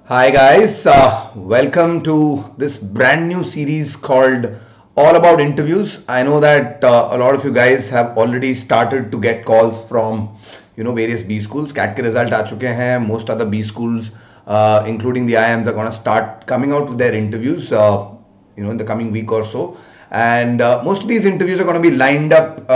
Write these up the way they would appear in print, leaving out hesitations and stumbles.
Hi guys, welcome to this brand new series called All About Interviews. I know that a lot of you guys have already started to get calls from various B schools. CAT के result आ चुके हैं. Most other B schools, including the IIMs, are gonna start coming out with their interviews, in the coming week or so. And most of these interviews are going to be lined up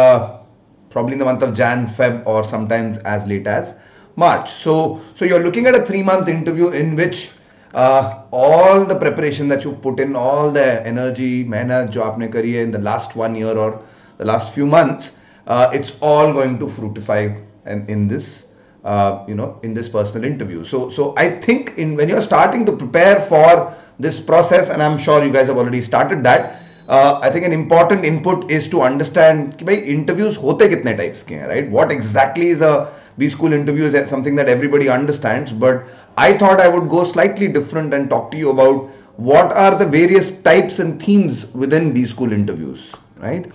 probably in the month of Jan, Feb, or sometimes as late as March. So you're looking at a 3-month interview in which all the preparation that you've put in, all the energy, mehnat jo aapne kari hai in the last 1 year or the last few months, it's all going to fructify in this in this personal interview. So I think when you're starting to prepare for this process, and I'm sure you guys have already started that, I think an important input is to understand कि भाई interviews होते कितने types के हैं, right? What exactly is a B school interview is something that everybody understands, but I thought I would go slightly different and talk to you about what are the various types and themes within B school interviews, right?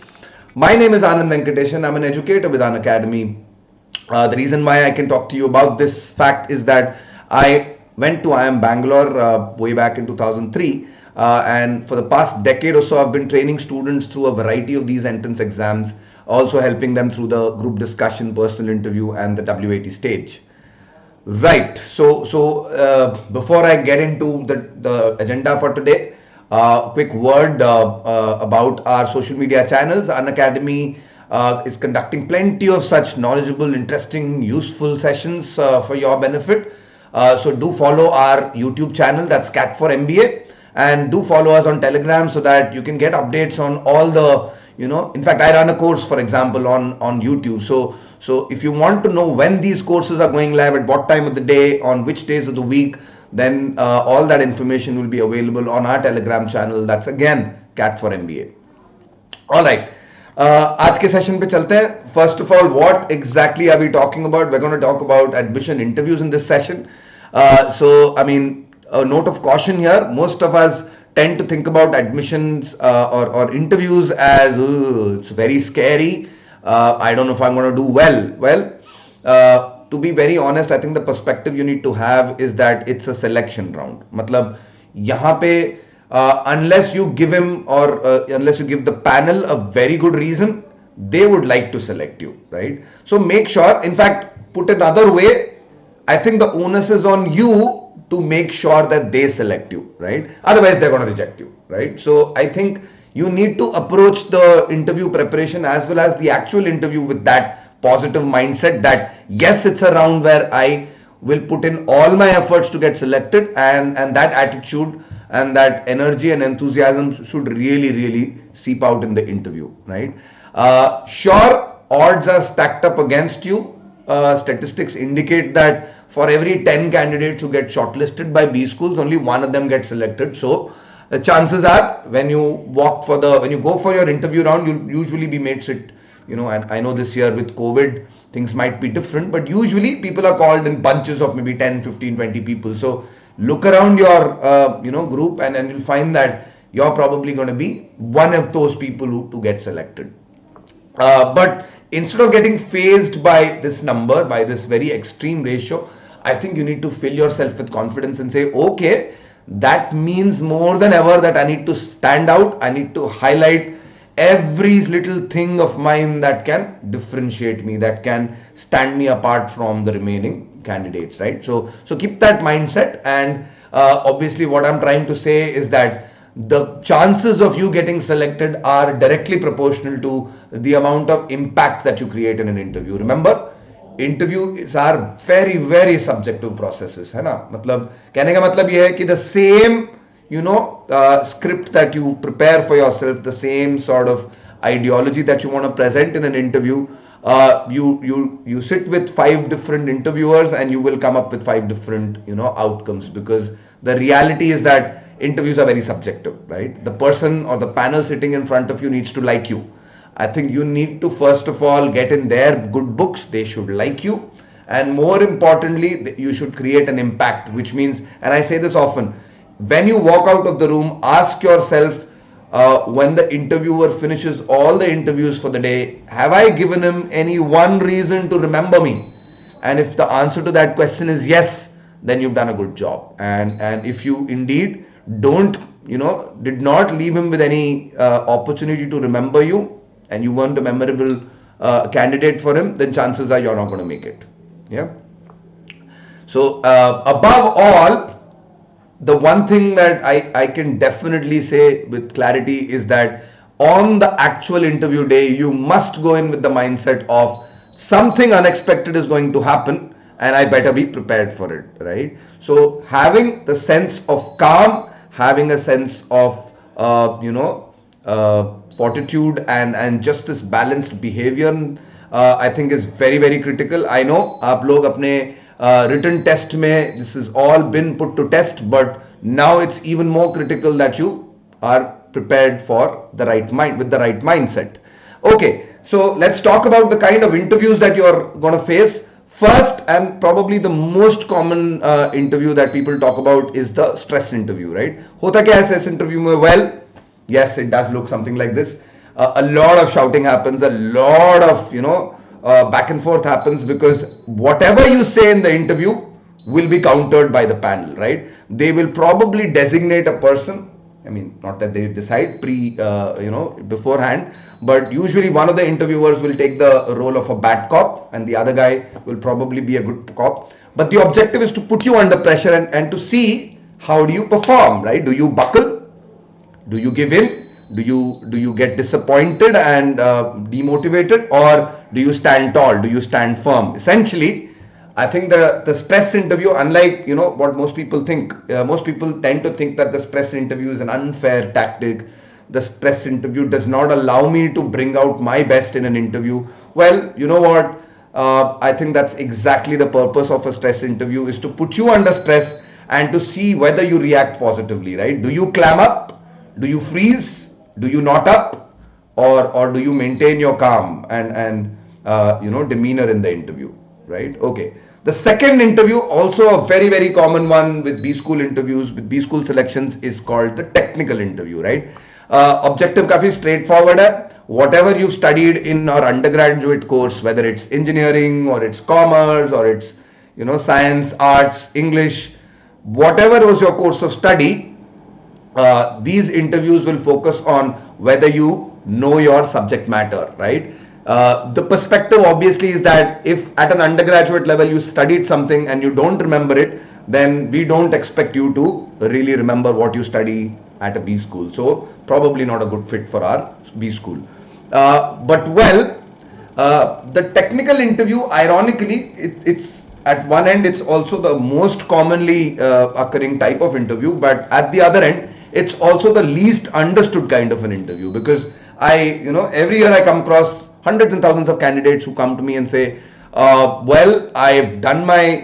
My name is Anand Venkatesan. I'm an educator with Unacademy. The reason why I can talk to you about this fact is that I went to IIM Bangalore way back in 2003, and for the past decade or so I've been training students through a variety of these entrance exams, also helping them through the group discussion, personal interview, and the WAT stage. Right. So before I get into the agenda for today, quick word about our social media channels. Unacademy is conducting plenty of such knowledgeable, interesting, useful sessions for your benefit. So do follow our YouTube channel, that's CAT4MBA, and do follow us on Telegram so that you can get updates on all the, in fact, I run a course, for example, on YouTube. So if you want to know when these courses are going live, at what time of the day, on which days of the week, then all that information will be available on our Telegram channel. That's again CAT4MBA. All right. आज के session पे चलते हैं. First of all, what exactly are we talking about? We're going to talk about admission interviews in this session. So, I mean, a note of caution here. Most of us tend to think about admissions or interviews as it's very scary. I don't know if I'm going to do well. Well, to be very honest, I think the perspective you need to have is that it's a selection round. मतलब यहाँ पे unless you give him or unless you give the panel a very good reason, they would like to select you, right? So make sure, in fact, put another way, I think the onus is on you to make sure that they select you, right? Otherwise, they're going to reject you, right? So I think you need to approach the interview preparation as well as the actual interview with that positive mindset that yes, it's a round where I will put in all my efforts to get selected, and that attitude and that energy and enthusiasm should really seep out in the interview, right? Sure, odds are stacked up against you. Statistics indicate that for every 10 candidates who get shortlisted by B schools, only one of them gets selected. So the chances are when you go for your interview round, you'll usually be made sit, and I know this year with COVID, things might be different, but usually people are called in bunches of maybe 10, 15, 20 people. So look around your, group and you'll find that you're probably going to be one of those people who get selected. But instead of getting phased by this number, by this very extreme ratio, I think you need to fill yourself with confidence and say, okay, that means more than ever that I need to stand out. I need to highlight every little thing of mine that can differentiate me, that can stand me apart from the remaining candidates, right? So keep that mindset. And obviously what I'm trying to say is that the chances of you getting selected are directly proportional to the amount of impact that you create in an interview. Remember, interviews are very subjective processes, है ना? मतलब कहने का मतलब ये है कि the same script that you prepare for yourself, the same sort of ideology that you want to present in an interview, you sit with 5 different interviewers and you will come up with 5 different outcomes, because the reality is that interviews are very subjective, right? The person or the panel sitting in front of you needs to like you. I think you need to first of all get in their good books. They should like you, and more importantly, you should create an impact, which means, and I say this often, when you walk out of the room, ask yourself, when the interviewer finishes all the interviews for the day, have I given him any one reason to remember me? And if the answer to that question is yes, then you've done a good job. And if you indeed don't, did not leave him with any opportunity to remember you, and you weren't a memorable candidate for him, then chances are you're not going to make it. Yeah. So above all, the one thing that I can definitely say with clarity is that on the actual interview day, you must go in with the mindset of something unexpected is going to happen and I better be prepared for it, right? So having the sense of calm, having a sense of, fortitude and just this balanced behavior, I think is very, very critical. I know आप लोग अपने written test में this has all been put to test, but now it's even more critical that you are prepared for the right mind, with the right mindset. Okay, so let's talk about the kind of interviews that you're going to face. First, and probably the most common interview that people talk about is the stress interview, right? होता क्या है stress interview में? Well, yes, it does look something like this. A lot of shouting happens, a lot of back and forth happens, because whatever you say in the interview will be countered by the panel, right? They will probably designate a person. I mean, not that they decide beforehand, but usually one of the interviewers will take the role of a bad cop and the other guy will probably be a good cop. But the objective is to put you under pressure and to see how do you perform, right? Do you buckle? Do you give in? Do you get disappointed and demotivated, or do you stand tall? Do you stand firm? Essentially, I think the stress interview, unlike what most people think, most people tend to think that the stress interview is an unfair tactic. The stress interview does not allow me to bring out my best in an interview. Well, you know what? I think that's exactly the purpose of a stress interview, is to put you under stress and to see whether you react positively, right? Do you clam up? Do you freeze? Do you knot up? Or do you maintain your calm and demeanor in the interview, right? Okay. The second interview, also a very, very common one with B school interviews, with B school selections, is called the technical interview, right? Objective काफी straightforward है. Whatever you studied in our undergraduate course, whether it's engineering or it's commerce or it's science, arts, English, whatever was your course of study, these interviews will focus on whether you know your subject matter, right? The perspective obviously is that if at an undergraduate level you studied something and you don't remember it, then we don't expect you to really remember what you study at a B school. So probably not a good fit for our B school. The technical interview, ironically, it's at one end, it's also the most commonly occurring type of interview, but at the other end, it's also the least understood kind of an interview, because every year I come across hundreds and thousands of candidates who come to me and say, well, I've done my,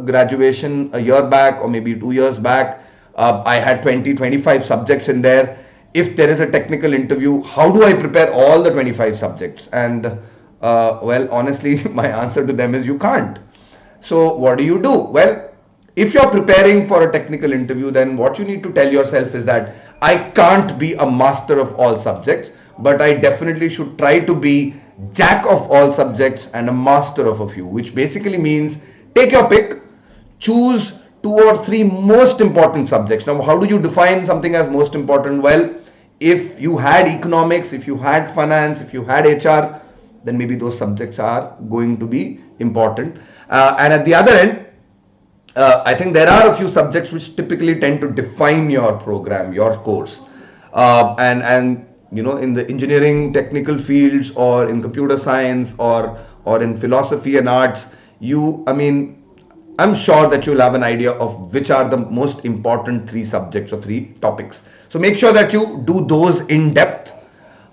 graduation a year back or maybe 2 years back. I had 25 subjects in there. If there is a technical interview, how do I prepare all the 25 subjects? And well, honestly, my answer to them is you can't. So what do? Well, if you're preparing for a technical interview, then what you need to tell yourself is that I can't be a master of all subjects, but I definitely should try to be jack of all subjects and a master of a few, which basically means take your pick, choose 2 or 3 most important subjects. Now, how do you define something as most important? Well, if you had economics, if you had finance, if you had HR, then maybe those subjects are going to be important. And at the other end, I think there are a few subjects which typically tend to define your program, your course. And in the engineering technical fields or in computer science or in philosophy and arts, I'm sure that you'll have an idea of which are the most important 3 subjects or 3 topics. So make sure that you do those in depth.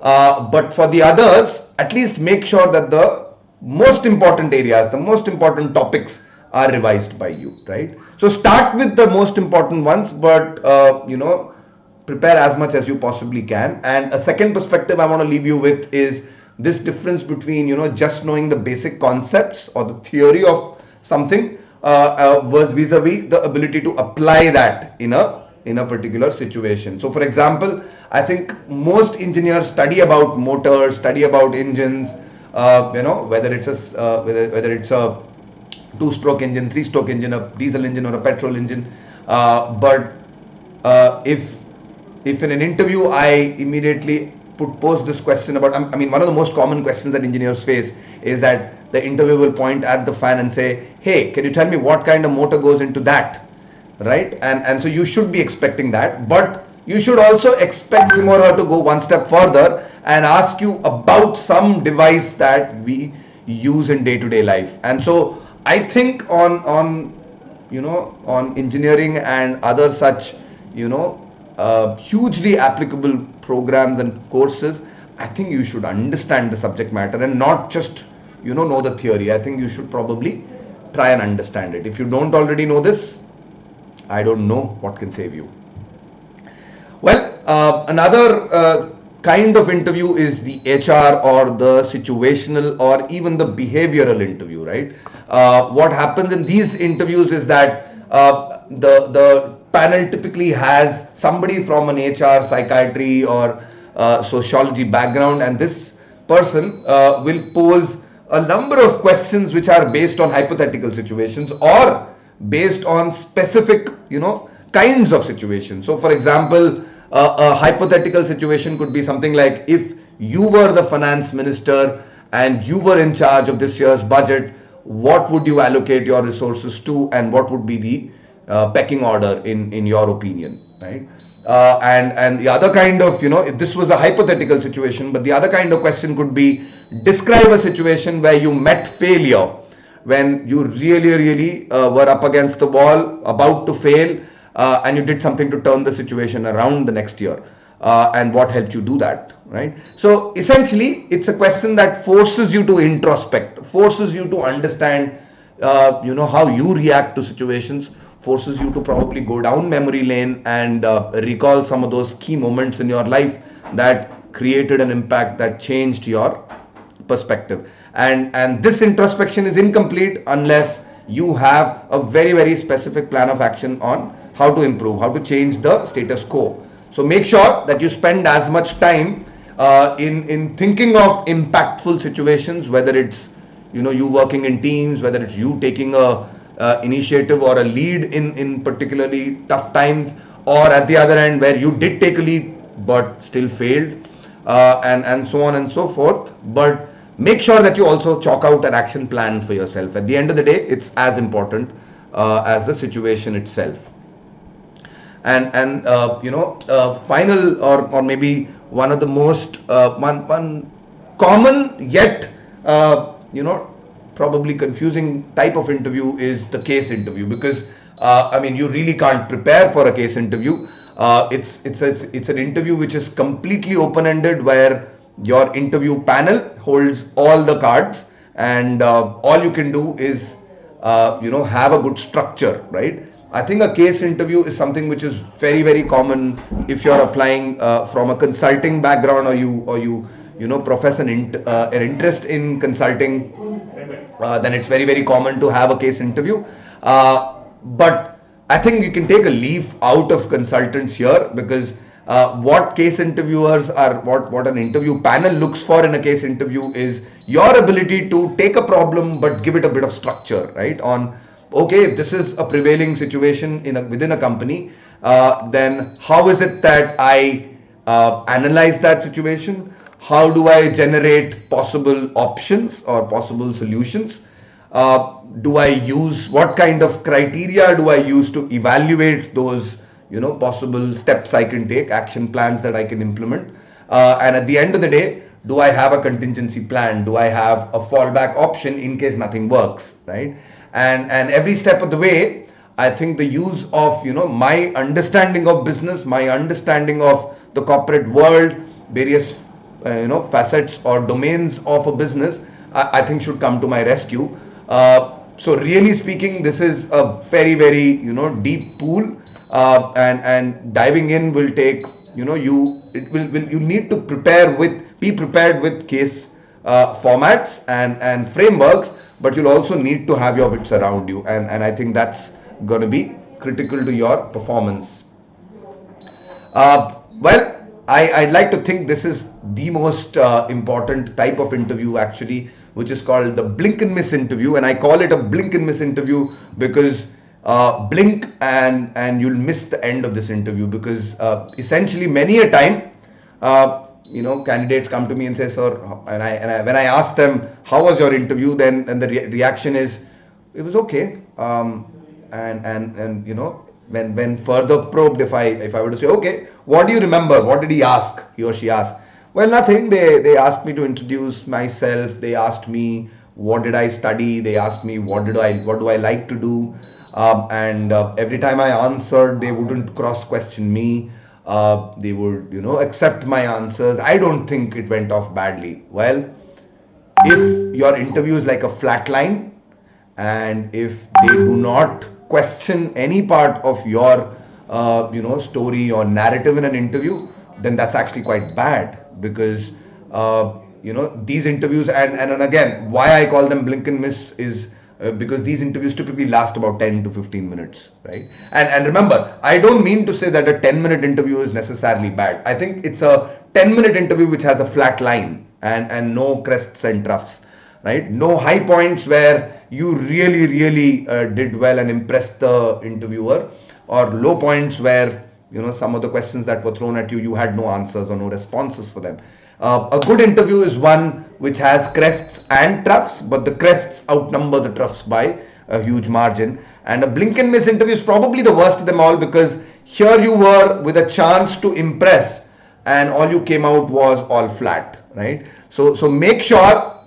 But for the others, at least make sure that the most important areas, the most important topics are revised by you, right? So start with the most important ones, but prepare as much as you possibly can. And a second perspective I want to leave you with is this difference between just knowing the basic concepts or the theory of something was vis-a-vis the ability to apply that in a particular situation. So for example, I think most engineers study about motors, study about engines, whether it's a two-stroke engine, three-stroke engine, a diesel engine or a petrol engine. But if in an interview I immediately pose this question about, I mean, one of the most common questions that engineers face is that the interviewer will point at the fan and say, hey, can you tell me what kind of motor goes into that, right? And so you should be expecting that, but you should also expect him or her to go one step further and ask you about some device that we use in day-to-day life. And so I think on engineering and other such hugely applicable programs and courses, I think you should understand the subject matter and not just know the theory. I think you should probably try and understand it. If you don't already know this, I don't know what can save you. Well, another kind of interview is the HR or the situational or even the behavioral interview, right? What happens in these interviews is that the panel typically has somebody from an HR, psychiatry or sociology background, and this person will pose a number of questions which are based on hypothetical situations or based on specific kinds of situations. So for example, a hypothetical situation could be something like, if you were the finance minister and you were in charge of this year's budget, what would you allocate your resources to, and what would be the pecking order in your opinion, right? And the other kind of, if this was a hypothetical situation, but the other kind of question could be, describe a situation where you met failure, when you really were up against the wall, about to fail, and you did something to turn the situation around the next year, and what helped you do that, right? So essentially, it's a question that forces you to introspect, forces you to understand, how you react to situations, forces you to probably go down memory lane and recall some of those key moments in your life that created an impact that changed your perspective. And this introspection is incomplete unless you have a very specific plan of action on how to improve, how to change the status quo. So make sure that you spend as much time in thinking of impactful situations, whether it's you working in teams, whether it's you taking a initiative or a lead in particularly tough times, or at the other end where you did take a lead but still failed, and so on and so forth. But make sure that you also chalk out an action plan for yourself. At the end of the day, it's as important as the situation itself. And final or maybe one of the most one common yet probably confusing type of interview is the case interview, because you really can't prepare for a case interview. It's an interview which is completely open-ended, where your interview panel holds all the cards, and all you can do is have a good structure, right? I think a case interview is something which is very common if you're applying from a consulting background, or you profess an interest in consulting. Then it's very common to have a case interview. But I think you can take a leaf out of consultants here, because what case interviewers are, what an interview panel looks for in a case interview is your ability to take a problem but give it a bit of structure, right? On, okay, if this is a prevailing situation within a company, then how is it that I analyze that situation? How do I generate possible options or possible solutions? Do I use, what kind of criteria do I use to evaluate those possible steps I can take, action plans that I can implement? And at the end of the day, do I have a contingency plan? Do I have a fallback option in case nothing works, right? And every step of the way, I think the use of my understanding of business, my understanding of the corporate world, various facets or domains of a business, I think should come to my rescue. So really speaking, this is a very deep pool, and diving in will take you need to be prepared with case formats and frameworks, but you'll also need to have your wits around you, and I think that's going to be critical to your performance. I'd like to think this is the most important type of interview actually, which is called the blink and miss interview. And I call it a blink and miss interview because blink and you'll miss the end of this interview, because essentially many a time candidates come to me and say, sir, and when I ask them how was your interview, then and the reaction is it was okay, and when further probed, if I were to say, okay, what do you remember, what did he or she ask? Well, nothing. They asked me to introduce myself. They asked me what did I study. They asked me what do I like to do. And every time I answered, they wouldn't cross question me. They would accept my answers. I don't think it went off badly. Well, if your interview is like a flat line, and if they do not question any part of your story or narrative in an interview, then that's actually quite bad, because these interviews, and again, why I call them blink and miss is because these interviews typically last about 10 to 15 minutes, right? And remember, I don't mean to say that a 10-minute interview is necessarily bad. I think it's a 10-minute interview which has a flat line and no crests and troughs, right? No high points where you really did well and impressed the interviewer, or low points where some of the questions that were thrown at you, you had no answers or no responses for them. A good interview is one which has crests and troughs, but the crests outnumber the troughs by a huge margin. And a blink and miss interview is probably the worst of them all, because here you were with a chance to impress and all you came out was all flat, right? So make sure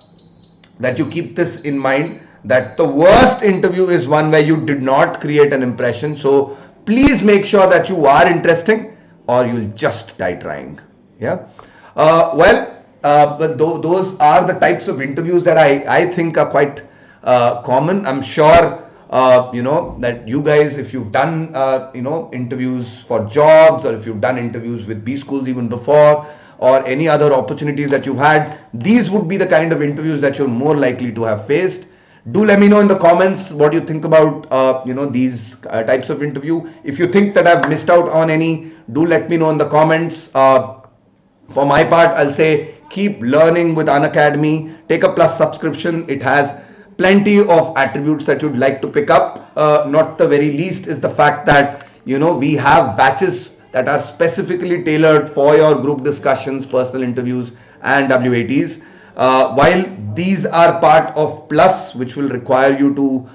that you keep this in mind, that the worst interview is one where you did not create an impression. So please make sure that you are interesting, or you'll just die trying. Yeah. But those are the types of interviews that I think are quite common. I'm sure that you guys, if you've done interviews for jobs, or if you've done interviews with B schools even before, or any other opportunities that you've had, these would be the kind of interviews that you're more likely to have faced. Do let me know in the comments what you think about these types of interview. If you think that I've missed out on any, do let me know in the comments. For my part, I'll say keep learning with Unacademy. Take a Plus subscription. It has plenty of attributes that you'd like to pick up. Not the very least is the fact that we have batches that are specifically tailored for your group discussions, personal interviews, and WATs. While these are part of Plus, which will require you to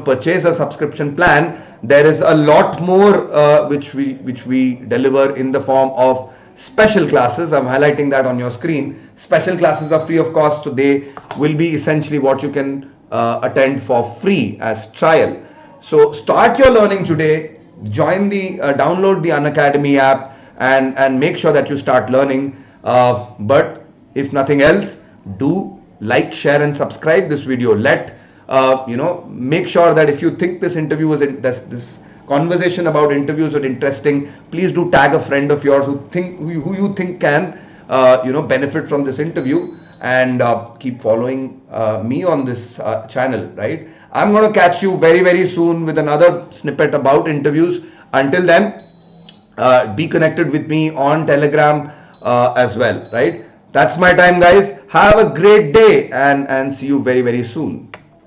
purchase a subscription plan, there is a lot more which we deliver in the form of special classes. I'm highlighting that on your screen. Special classes are free of cost, so they will be essentially what you can attend for free as trial. So start your learning today. Download the Unacademy app and make sure that you start learning. But if nothing else, do like, share, and subscribe this video. Make sure that if you think this interview was this conversation about interviews was interesting, please do tag a friend of yours who you think can benefit from this interview, and keep following me on this channel, right? I'm going to catch you very soon with another snippet about interviews. Until then, be connected with me on Telegram as well, right? That's my time, guys. Have a great day, and see you very soon.